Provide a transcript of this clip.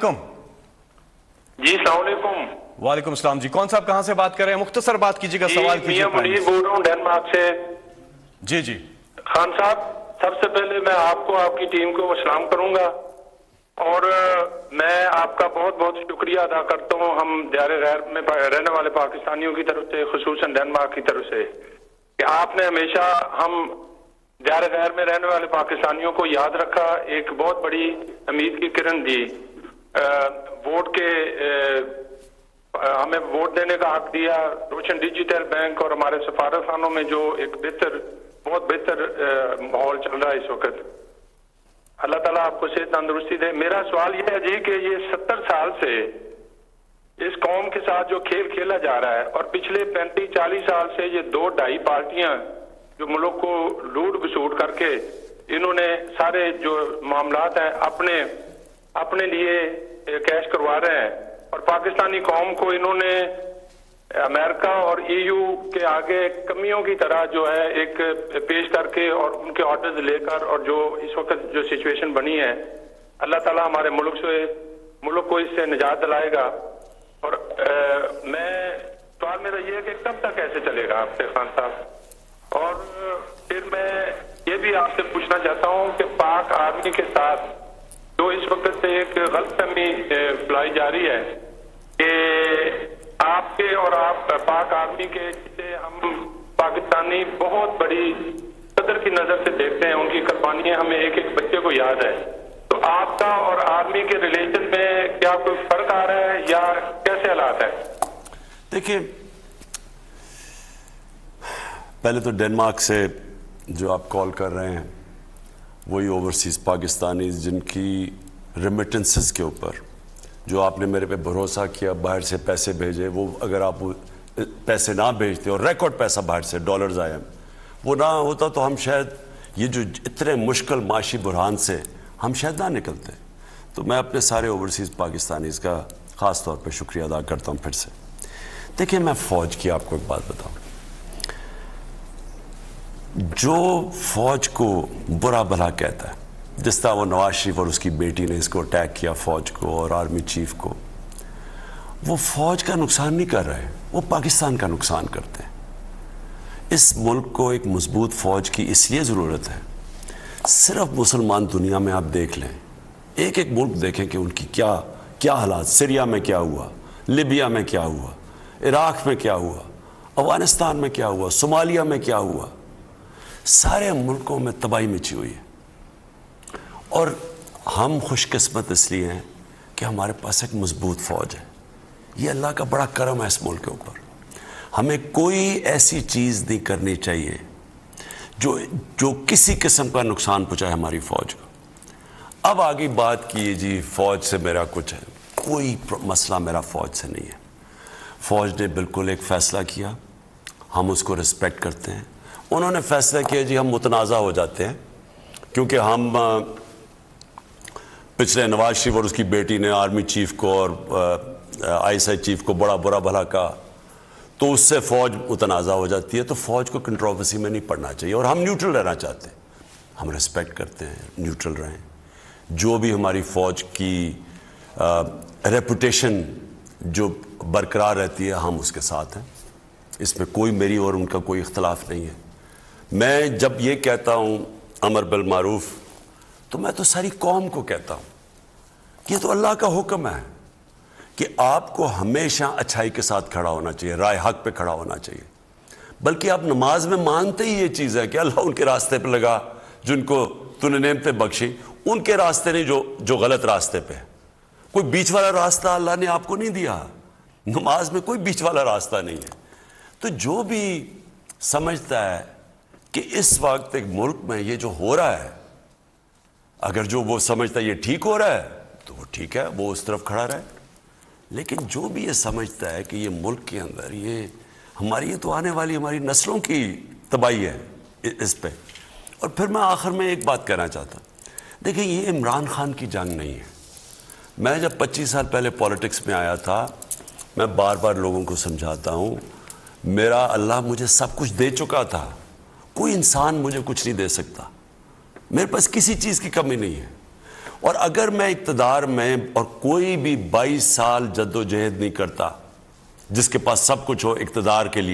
वालेकुम। जी अस्सलाम वालेकुम। वालेकुम सलाम जी। कौन साहब कहाँ से बात कर रहे हैं? मुख्तसर बात कीजिएगा, सवाल कीजिए। मुनीर बोल रहा हूँ डेनमार्क से। जी जी खान साहब, सबसे पहले मैं आपको, आपकी टीम को सलाम करूंगा और मैं आपका बहुत बहुत शुक्रिया अदा करता हूँ हम दियारे गैर में रहने वाले पाकिस्तानियों की तरफ से, खुसूसन डेनमार्क की तरफ से, कि आपने हमेशा हम दियारे गैर में रहने वाले पाकिस्तानियों को याद रखा, एक बहुत बड़ी उम्मीद की किरण दी, वोट के हमें वोट देने का हक दिया, रोशन डिजिटल बैंक और हमारे सफारत खानों में जो एक बहुत बेहतर माहौल चल रहा है इस वक्त। अल्लाह ताला आपको सेहत तंदुरुस्ती दे। मेरा सवाल यह है जी कि ये 70 साल से इस कौम के साथ जो खेल खेला जा रहा है और पिछले 35-40 साल से ये 2-2.5 पार्टियां जो मुल्क को लूट घसूट करके इन्होंने सारे जो मामलात हैं अपने लिए कैश करवा रहे हैं और पाकिस्तानी कौम को इन्होंने अमेरिका और EU के आगे कमियों की तरह जो है एक पेश करके और उनके ऑर्डर्स लेकर, और जो इस वक्त जो सिचुएशन बनी है, अल्लाह ताला हमारे मुल्क को इससे निजात दिलाएगा। और सवाल मेरा ये है कि कब तक ऐसे चलेगा आपसे खान साहब? और फिर मैं ये भी आपसे पूछना चाहता हूँ कि पाक आर्मी के साथ जो इस वक्त से एक गलतफहमी फैलाई जा रही है कि आपके और आप पाक आर्मी के, जिसे हम पाकिस्तानी बहुत बड़ी कदर की नजर से देखते हैं, उनकी कुर्बानियां हमें एक एक बच्चे को याद है, तो आपका और आर्मी के रिलेशन में क्या कोई फर्क आ रहा है या कैसे हालात है? देखिए, पहले तो डेनमार्क से जो आप कॉल कर रहे हैं वही ओवरसीज पाकिस्तानी जिनकी रेमिटेंसेस के ऊपर जो आपने मेरे पे भरोसा किया, बाहर से पैसे भेजे, वो अगर आप पैसे ना भेजते और रिकॉर्ड पैसा बाहर से डॉलर्स आए, वो ना होता तो हम शायद ये जो इतने मुश्किल माशी बुरहान से हम शायद ना निकलते। तो मैं अपने सारे ओवरसीज़ पाकिस्तानीज का ख़ास तौर पे शुक्रिया अदा करता हूँ फिर से। देखिए, मैं फ़ौज की आपको एक बात बताऊँ, जो फ़ौज को बुरा भला कहता है, जिस तरह वो नवाज शरीफ और उसकी बेटी ने इसको अटैक किया फ़ौज को और आर्मी चीफ को, वो फ़ौज का नुकसान नहीं कर रहे, वो पाकिस्तान का नुकसान करते हैं। इस मुल्क को एक मजबूत फ़ौज की इसलिए ज़रूरत है, सिर्फ मुसलमान दुनिया में आप देख लें, एक एक मुल्क देखें कि उनकी क्या हालात, सीरिया में क्या हुआ, लिबिया में क्या हुआ, इराक़ में क्या हुआ, अफगानिस्तान में क्या हुआ, सोमालिया में क्या हुआ, सारे मुल्कों में तबाही मची हुई है। और हम खुशकिस्मत इसलिए हैं कि हमारे पास एक मजबूत फ़ौज है। ये अल्लाह का बड़ा करम है इस मुल्क के ऊपर। हमें कोई ऐसी चीज़ नहीं करनी चाहिए जो किसी किस्म का नुकसान पहुँचाए हमारी फ़ौज को। अब आगे बात की जी फ़ौज से मेरा कुछ है, कोई मसला मेरा फ़ौज से नहीं है। फ़ौज ने बिल्कुल एक फ़ैसला किया, हम उसको रिस्पेक्ट करते हैं। उन्होंने फ़ैसला किया जी हम मुतनाज़ा हो जाते हैं, क्योंकि हम पिछले नवाज शरीफ और उसकी बेटी ने आर्मी चीफ को और ISI चीफ को बड़ा बुरा भला कहा, तो उससे फ़ौज मुतनाज़ा हो जाती है। तो फ़ौज को कंट्रोवर्सी में नहीं पड़ना चाहिए और हम न्यूट्रल रहना चाहते हैं। हम रिस्पेक्ट करते हैं, न्यूट्रल रहें। जो भी हमारी फ़ौज की रेपुटेशन जो बरकरार रहती है, हम उसके साथ हैं। इसमें कोई मेरी और उनका कोई इख्तलाफ नहीं है। मैं जब ये कहता हूँ अमर बिल मारूफ, तो मैं तो सारी कौम को कहता हूँ कि ये तो अल्लाह का हुक्म है कि आपको हमेशा अच्छाई के साथ खड़ा होना चाहिए, राय हक पे खड़ा होना चाहिए। बल्कि आप नमाज में मानते ही ये चीज़ है कि अल्लाह उनके रास्ते पे लगा जिनको तूने नेमतें बख्शी, उनके रास्ते नहीं जो गलत रास्ते पे है। कोई बीच वाला रास्ता अल्लाह ने आपको नहीं दिया, नमाज में कोई बीच वाला रास्ता नहीं है। तो जो भी समझता है कि इस वक्त एक मुल्क में ये जो हो रहा है, अगर जो वो समझता है ये ठीक हो रहा है तो वो ठीक है, वो उस तरफ खड़ा रहे। लेकिन जो भी ये समझता है कि ये मुल्क के अंदर ये तो आने वाली हमारी नस्लों की तबाही है इस पे। और फिर मैं आखिर में एक बात कहना चाहता, देखिए ये इमरान खान की जंग नहीं है। मैं जब 25 साल पहले पॉलिटिक्स में आया था, मैं बार बार लोगों को समझाता हूँ, मेरा अल्लाह मुझे सब कुछ दे चुका था, कोई इंसान मुझे कुछ नहीं दे सकता, मेरे पास किसी चीज़ की कमी नहीं है। اور اگر میں اقتدار میں اور کوئی بھی 22 سال جد و جہد نہیں کرتا جس کے پاس سب کچھ ہو اقتدار کے لیے